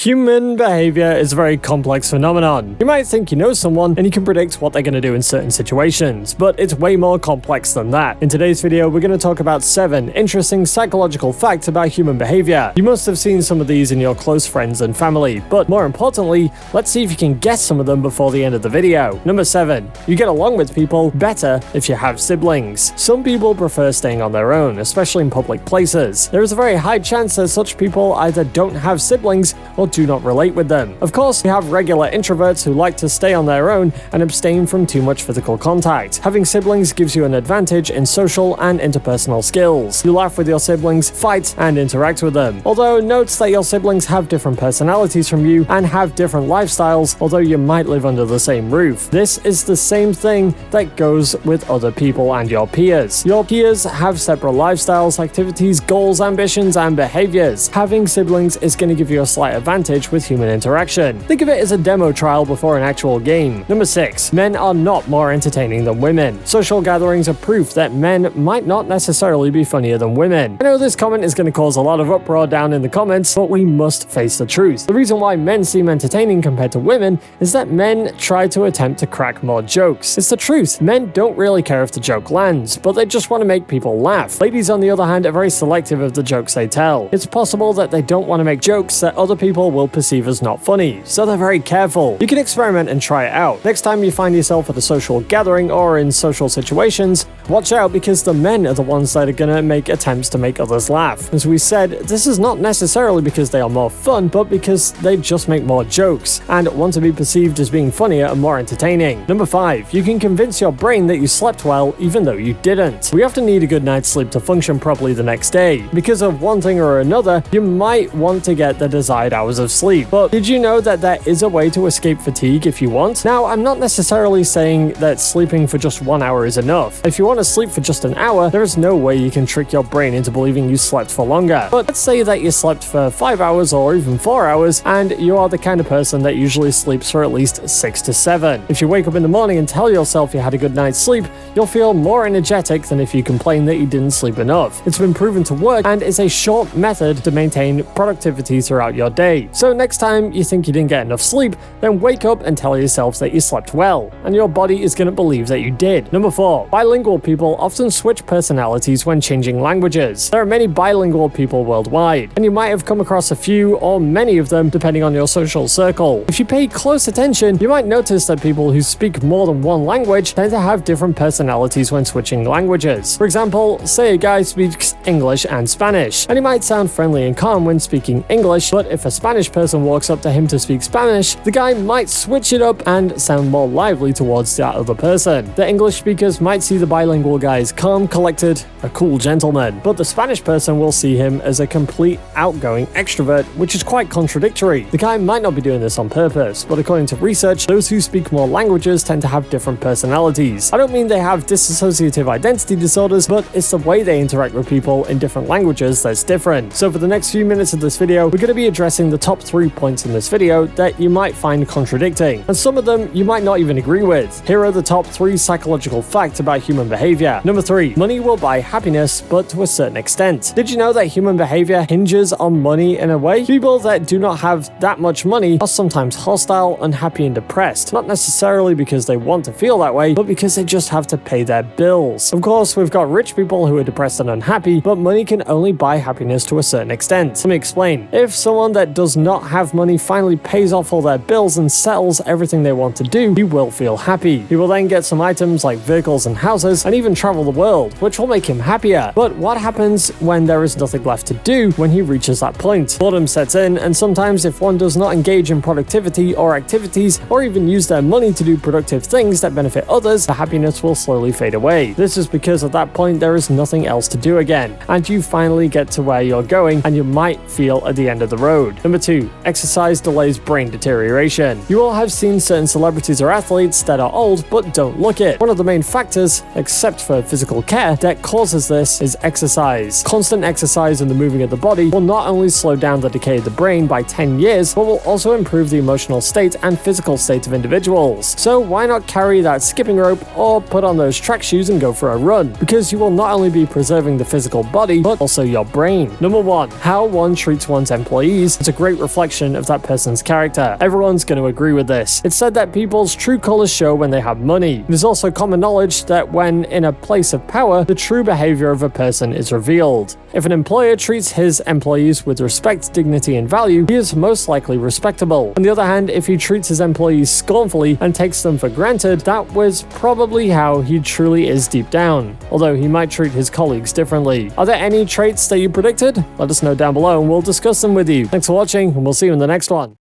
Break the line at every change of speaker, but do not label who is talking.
Human behavior is a very complex phenomenon. You might think you know someone and you can predict what they're going to do in certain situations, but it's way more complex than that. In today's video, we're going to talk about 7 interesting psychological facts about human behavior. You must have seen some of these in your close friends and family, but more importantly, let's see if you can guess some of them before the end of the video. Number 7. You get along with people better if you have siblings. Some people prefer staying on their own, especially in public places. There is a very high chance that such people either don't have siblings or do not relate with them. Of course, we have regular introverts who like to stay on their own and abstain from too much physical contact. Having siblings gives you an advantage in social and interpersonal skills. You laugh with your siblings, fight, and interact with them. Although, note that your siblings have different personalities from you and have different lifestyles, although you might live under the same roof. This is the same thing that goes with other people and your peers. Your peers have separate lifestyles, activities, goals, ambitions, and behaviors. Having siblings is going to give you a slight advantage with human interaction. Think of it as a demo trial before an actual game. Number 6. Men are not more entertaining than women. Social gatherings are proof that men might not necessarily be funnier than women. I know this comment is going to cause a lot of uproar down in the comments, but we must face the truth. The reason why men seem entertaining compared to women is that men try to attempt to crack more jokes. It's the truth. Men don't really care if the joke lands, but they just want to make people laugh. Ladies, on the other hand, are very selective of the jokes they tell. It's possible that they don't want to make jokes that other people will perceive as not funny, so they're very careful. You can experiment and try it out. Next time you find yourself at a social gathering or in social situations, watch out because the men are the ones that are gonna make attempts to make others laugh. As we said, this is not necessarily because they are more fun, but because they just make more jokes and want to be perceived as being funnier and more entertaining. Number 5. You can convince your brain that you slept well even though you didn't. We often need a good night's sleep to function properly the next day. Because of one thing or another, you might want to get the desired hours of sleep. But did you know that there is a way to escape fatigue if you want? Now, I'm not necessarily saying that sleeping for just 1 hour is enough. If you want to sleep for just an hour, there is no way you can trick your brain into believing you slept for longer. But let's say that you slept for 5 hours or even 4 hours, and you are the kind of person that usually sleeps for at least 6 to 7. If you wake up in the morning and tell yourself you had a good night's sleep, you'll feel more energetic than if you complain that you didn't sleep enough. It's been proven to work and is a short method to maintain productivity throughout your day. So next time you think you didn't get enough sleep, then wake up and tell yourself that you slept well, and your body is going to believe that you did. Number 4. Bilingual people often switch personalities when changing languages. There are many bilingual people worldwide, and you might have come across a few or many of them depending on your social circle. If you pay close attention, you might notice that people who speak more than one language tend to have different personalities when switching languages. For example, say a guy speaks English and Spanish, and he might sound friendly and calm when speaking English, but if a Spanish person walks up to him to speak Spanish, the guy might switch it up and sound more lively towards that other person. The English speakers might see the bilingual guy as calm, collected, a cool gentleman, but the Spanish person will see him as a complete outgoing extrovert, which is quite contradictory. The guy might not be doing this on purpose, but according to research, those who speak more languages tend to have different personalities. I don't mean they have dissociative identity disorders, but it's the way they interact with people in different languages that's different. So for the next few minutes of this video, we're going to be addressing the top 3 points in this video that you might find contradicting, and some of them you might not even agree with. Here are the top 3 psychological facts about human behavior. Number 3. Money will buy happiness, but to a certain extent. Did you know that human behavior hinges on money in a way? People that do not have that much money are sometimes hostile, unhappy, and depressed, not necessarily because they want to feel that way, but because they just have to pay their bills. Of course, we've got rich people who are depressed and unhappy, but money can only buy happiness to a certain extent. Let me explain. If someone that does not have money finally pays off all their bills and settles everything they want to do, he will feel happy. He will then get some items like vehicles and houses and even travel the world, which will make him happier. But what happens when there is nothing left to do when he reaches that point? Boredom sets in, and sometimes if one does not engage in productivity or activities or even use their money to do productive things that benefit others, the happiness will slowly fade away. This is because at that point there is nothing else to do again, and you finally get to where you're going and you might feel at the end of the road. Number 2. Exercise delays brain deterioration. You all have seen certain celebrities or athletes that are old but don't look it. One of the main factors, except for physical care, that causes this is exercise. Constant exercise and the moving of the body will not only slow down the decay of the brain by 10 years, but will also improve the emotional state and physical state of individuals. So why not carry that skipping rope or put on those track shoes and go for a run? Because you will not only be preserving the physical body, but also your brain. Number 1. How one treats one's employees. It's a great great reflection of that person's character. Everyone's going to agree with this. It's said that people's true colors show when they have money. It is also common knowledge that when in a place of power, the true behavior of a person is revealed. If an employer treats his employees with respect, dignity, and value, he is most likely respectable. On the other hand, if he treats his employees scornfully and takes them for granted, that was probably how he truly is deep down, although he might treat his colleagues differently. Are there any traits that you predicted? Let us know down below and we'll discuss them with you. Thanks for watching, and we'll see you in the next one.